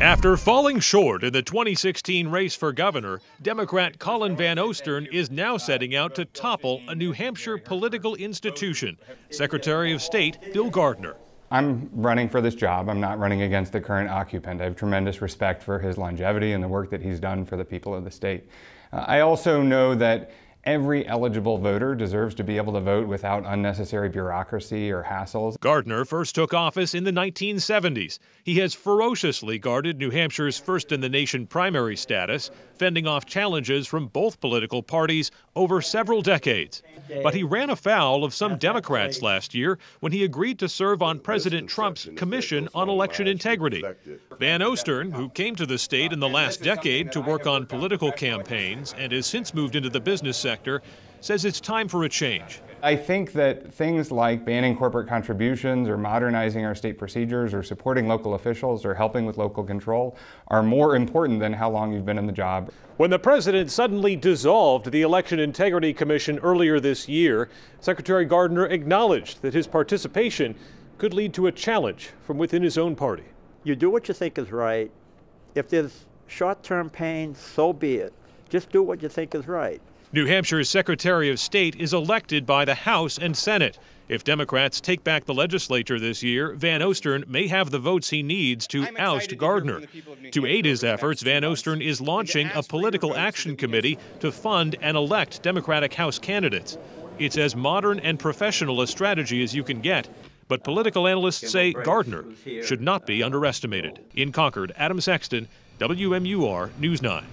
After falling short in the 2016 race for governor, Democrat Colin Van Ostern is now setting out to topple a New Hampshire political institution, Secretary of State Bill Gardner. I'm running for this job. I'm not running against the current occupant. I have tremendous respect for his longevity and the work that he's done for the people of the state. I also know that every eligible voter deserves to be able to vote without unnecessary bureaucracy or hassles. Gardner first took office in the 1970s. He has ferociously guarded New Hampshire's first-in-the-nation primary status, fending off challenges from both political parties over several decades. But he ran afoul of some Democrats last year when he agreed to serve on President Trump's Commission on Election Integrity. Van Ostern, who came to the state in the last decade to work on political campaigns and has since moved into the business sector, says it's time for a change. I think that things like banning corporate contributions or modernizing our state procedures or supporting local officials or helping with local control are more important than how long you've been in the job. When the president suddenly dissolved the Election Integrity Commission earlier this year, Secretary Gardner acknowledged that his participation could lead to a challenge from within his own party. You do what you think is right. If there's short-term pain, so be it. Just do what you think is right. New Hampshire's Secretary of State is elected by the House and Senate. If Democrats take back the legislature this year, Van Ostern may have the votes he needs to oust Gardner. To aid his efforts, Van Ostern is launching a political action committee to fund and elect Democratic House candidates. It's as modern and professional a strategy as you can get, but political analysts say Gardner should not be underestimated. In Concord, Adam Sexton, WMUR News 9.